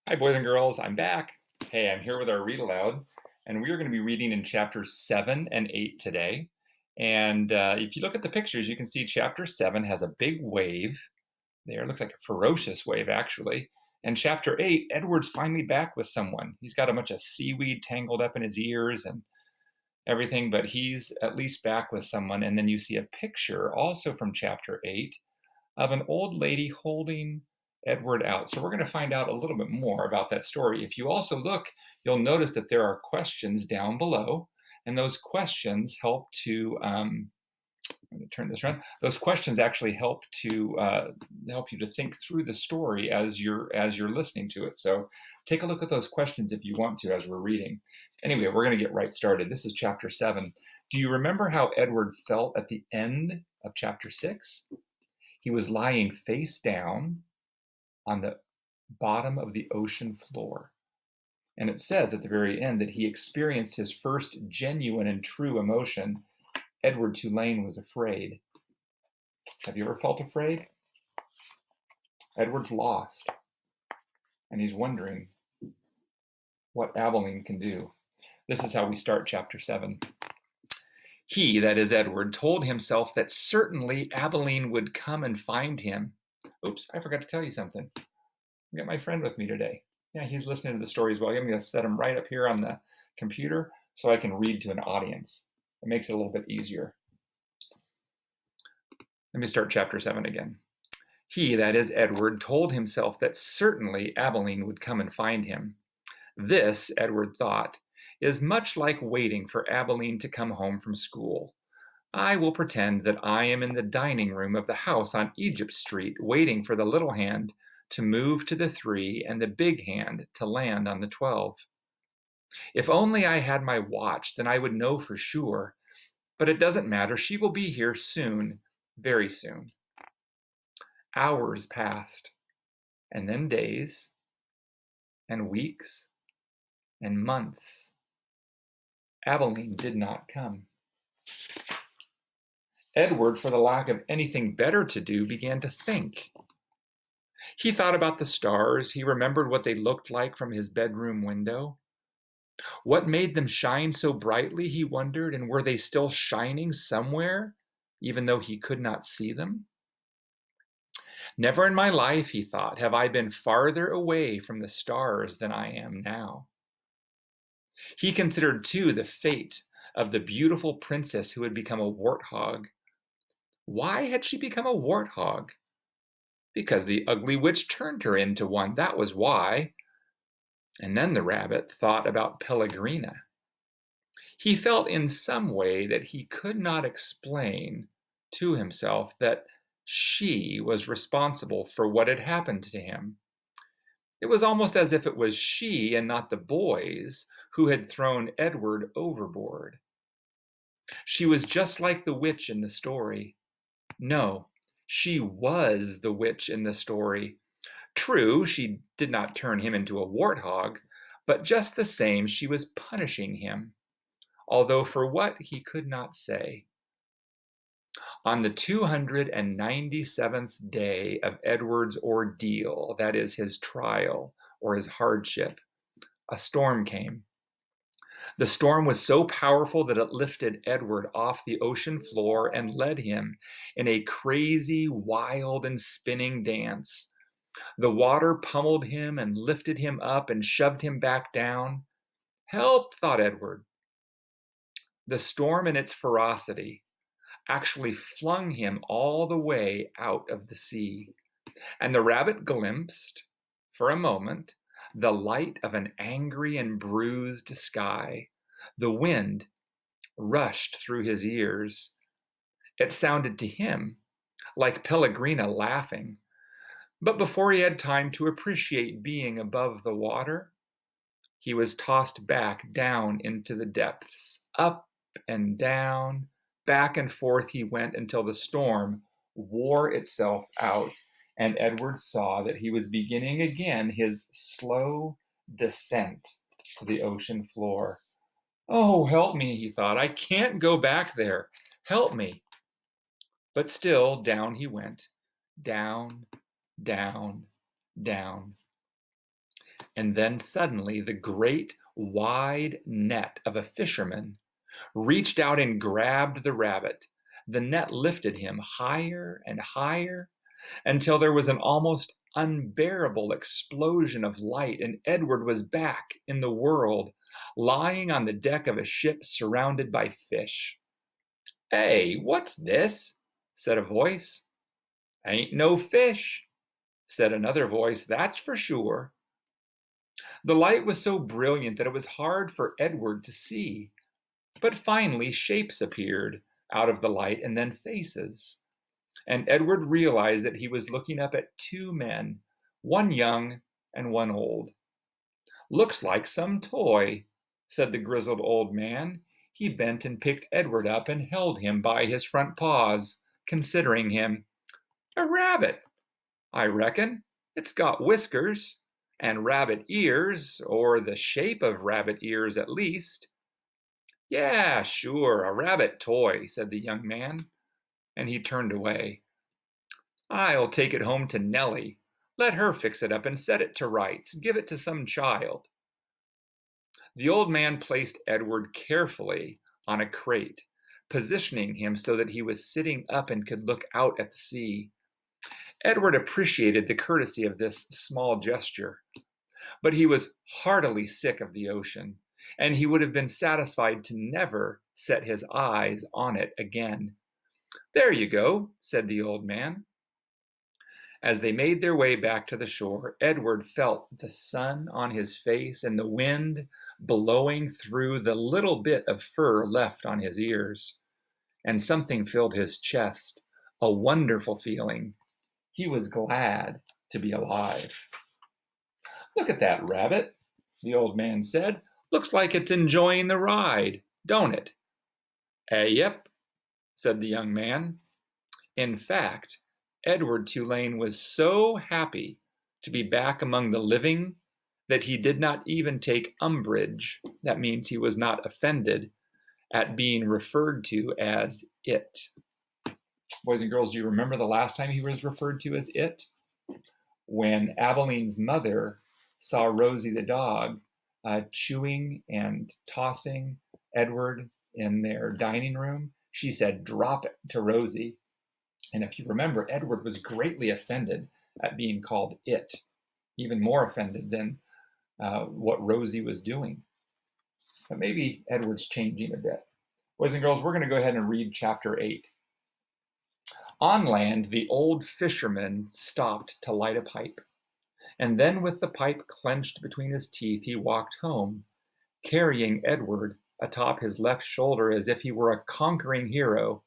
Hi, boys and girls. I'm back. Hey, I'm here with our read aloud, and we are going to be reading in chapters 7 and 8 today. And if you look at the pictures, you can see chapter 7 has a big wave there. It looks like a ferocious wave, actually. And chapter 8, Edward's finally back with someone. He's got a bunch of seaweed tangled up in his ears and everything, but he's at least back with someone. And then you see a picture also from chapter 8 of an old lady holding Edward out. So we're going to find out a little bit more about that story. If you also look, you'll notice that there are questions down below, and those questions help to. I'm going to turn this around. Those questions actually help you to think through the story as you're listening to it. So take a look at those questions if you want to as we're reading. Anyway, we're going to get right started. This is chapter 7. Do you remember how Edward felt at the end of chapter 6? He was lying face down on the bottom of the ocean floor. And it says at the very end that he experienced his first genuine and true emotion. Edward Tulane was afraid. Have you ever felt afraid? Edward's lost, and he's wondering what Abilene can do. This is how we start chapter 7. He, that is Edward, told himself that certainly Abilene would come and find him. Oops, I forgot to tell you something. I got my friend with me today. Yeah, he's listening to the story as well. I'm going to set him right up here on the computer so I can read to an audience. It makes it a little bit easier. Let me start chapter 7 again. He, that is Edward, told himself that certainly Abilene would come and find him. This, Edward thought, is much like waiting for Abilene to come home from school. I will pretend that I am in the dining room of the house on Egypt Street waiting for the little hand to move to the 3 and the big hand to land on the 12. If only I had my watch, then I would know for sure. But it doesn't matter. She will be here soon, very soon. Hours passed, and then days, and weeks, and months. Abilene did not come. Edward, for the lack of anything better to do, began to think. He thought about the stars. He remembered what they looked like from his bedroom window. What made them shine so brightly, he wondered, and were they still shining somewhere, even though he could not see them? Never in my life, he thought, have I been farther away from the stars than I am now. He considered, too, the fate of the beautiful princess who had become a warthog. Why had she become a warthog? Because the ugly witch turned her into one, that was why. And then the rabbit thought about Pellegrina. He felt in some way that he could not explain to himself that she was responsible for what had happened to him. It was almost as if it was she and not the boys who had thrown Edward overboard. She was just like the witch in the story. No, she was the witch in the story. True, she did not turn him into a warthog, but just the same, she was punishing him, although for what he could not say. On the 297th day of Edward's ordeal, that is his trial or his hardship, a storm came. The storm was so powerful that it lifted Edward off the ocean floor and led him in a crazy, wild, and spinning dance. The water pummeled him and lifted him up and shoved him back down. Help, thought Edward. The storm in its ferocity actually flung him all the way out of the sea, and the rabbit glimpsed, for a moment, the light of an angry and bruised sky. The wind rushed through his ears. It sounded to him like Pellegrina laughing. But before he had time to appreciate being above the water, he was tossed back down into the depths. Up and down, back and forth he went until the storm wore itself out, and Edward saw that he was beginning again his slow descent to the ocean floor. Oh, help me, he thought. I can't go back there. Help me. But still, down he went. Down, down, down. And then suddenly the great wide net of a fisherman reached out and grabbed the rabbit. The net lifted him higher and higher until there was an almost unbearable explosion of light, and Edward was back in the world, lying on the deck of a ship surrounded by fish. "Hey, what's this?" said a voice. "Ain't no fish," said another voice, "that's for sure." The light was so brilliant that it was hard for Edward to see, but finally shapes appeared out of the light and then faces. And Edward realized that he was looking up at two men, one young and one old. "Looks like some toy," said the grizzled old man. He bent and picked Edward up and held him by his front paws, considering him. "A rabbit, I reckon. It's got whiskers and rabbit ears, or the shape of rabbit ears at least." "Yeah, sure, a rabbit toy," said the young man, and he turned away. "I'll take it home to Nellie. Let her fix it up and set it to rights. Give it to some child." The old man placed Edward carefully on a crate, positioning him so that he was sitting up and could look out at the sea. Edward appreciated the courtesy of this small gesture, but he was heartily sick of the ocean, and he would have been satisfied to never set his eyes on it again. "There you go," said the old man. As they made their way back to the shore, Edward felt the sun on his face and the wind blowing through the little bit of fur left on his ears. And something filled his chest, a wonderful feeling. He was glad to be alive. "Look at that rabbit," the old man said. "Looks like it's enjoying the ride, don't it?" Yep," said the young man. In fact, Edward Tulane was so happy to be back among the living that he did not even take umbrage, that means he was not offended, at being referred to as it. Boys and girls, do you remember the last time he was referred to as it? When Aveline's mother saw Rosie the dog chewing and tossing Edward in their dining room, she said, "Drop it," to Rosie. And if you remember, Edward was greatly offended at being called it, even more offended than what Rosie was doing. But maybe Edward's changing a bit. Boys and girls, we're going to go ahead and read chapter 8. On land, the old fisherman stopped to light a pipe, and then with the pipe clenched between his teeth, he walked home, carrying Edward atop his left shoulder as if he were a conquering hero.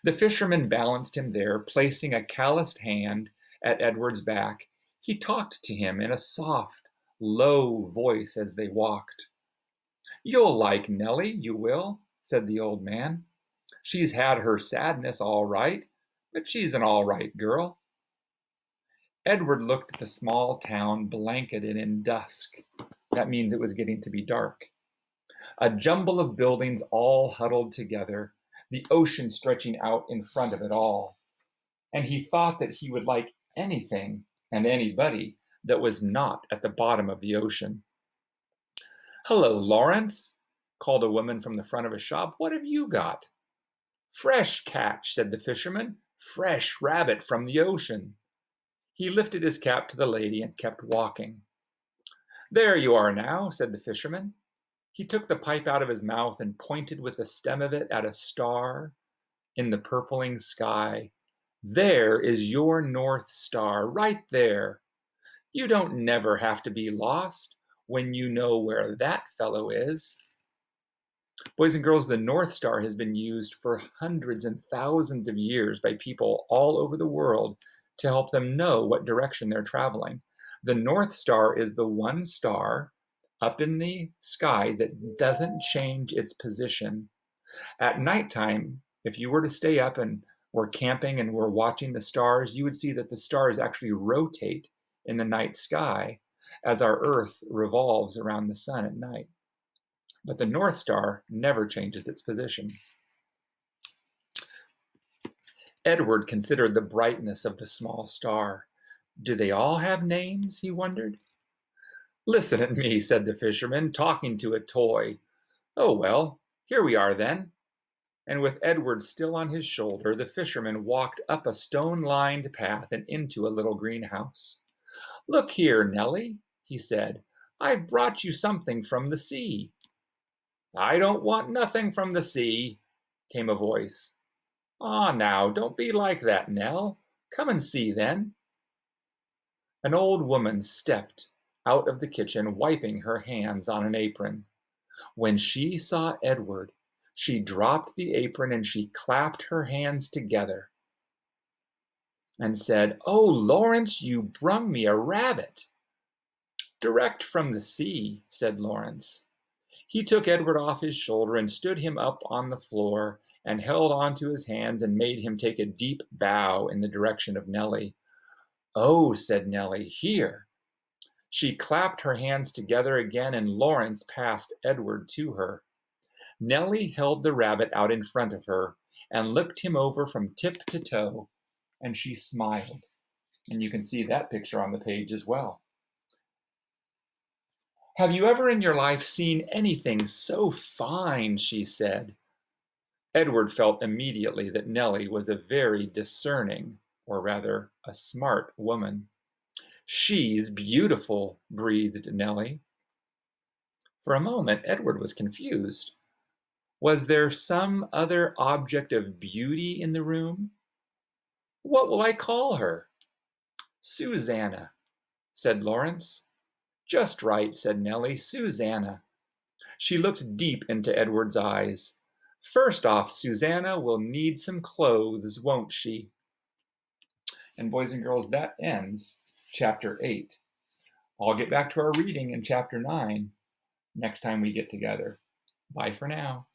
The fisherman balanced him there, placing a calloused hand at Edward's back. He talked to him in a soft, low voice as they walked. "You'll like Nellie, you will," said the old man. "She's had her sadness all right, but she's an all right girl." Edward looked at the small town blanketed in dusk. That means it was getting to be dark. A jumble of buildings all huddled together, the ocean stretching out in front of it all. And he thought that he would like anything and anybody that was not at the bottom of the ocean. "Hello, Lawrence," called a woman from the front of a shop. "What have you got?" "Fresh catch," said the fisherman. "Fresh rabbit from the ocean." He lifted his cap to the lady and kept walking. "There you are now," said the fisherman. He took the pipe out of his mouth and pointed with the stem of it at a star in the purpling sky. "There is your North Star, right there. You don't never have to be lost when you know where that fellow is." Boys and girls, the North Star has been used for hundreds and thousands of years by people all over the world to help them know what direction they're traveling. The North Star is the one star up in the sky that doesn't change its position. At nighttime, if you were to stay up and were camping and were watching the stars, you would see that the stars actually rotate in the night sky as our Earth revolves around the sun at night. But the North Star never changes its position. Edward considered the brightness of the small star. Do they all have names, he wondered? Listen at me, said the fisherman, talking to a toy. Oh, well, here we are then. And with Edward still on his shoulder, the fisherman walked up a stone-lined path and into a little greenhouse. Look here, Nellie, he said. I've brought you something from the sea. I don't want nothing from the sea, came a voice. Ah, now, don't be like that, Nell. Come and see, then. An old woman stepped out of the kitchen, wiping her hands on an apron. When she saw Edward, she dropped the apron and she clapped her hands together and said, Oh, Lawrence, you brung me a rabbit. Direct from the sea, said Lawrence. He took Edward off his shoulder and stood him up on the floor and held on to his hands and made him take a deep bow in the direction of Nellie. Oh, said Nellie, here. She clapped her hands together again and Lawrence passed Edward to her. Nellie held the rabbit out in front of her and looked him over from tip to toe, and she smiled. And you can see that picture on the page as well. Have you ever in your life seen anything so fine? She said. Edward felt immediately that Nellie was a very discerning, or rather, a smart woman. She's beautiful, breathed Nellie. For a moment, Edward was confused. Was there some other object of beauty in the room? What will I call her? Susanna, said Lawrence. Just right, said Nellie, Susanna. She looked deep into Edward's eyes. First off, Susanna will need some clothes, won't she? And boys and girls, that ends chapter 8. I'll get back to our reading in chapter 9 next time we get together. Bye for now.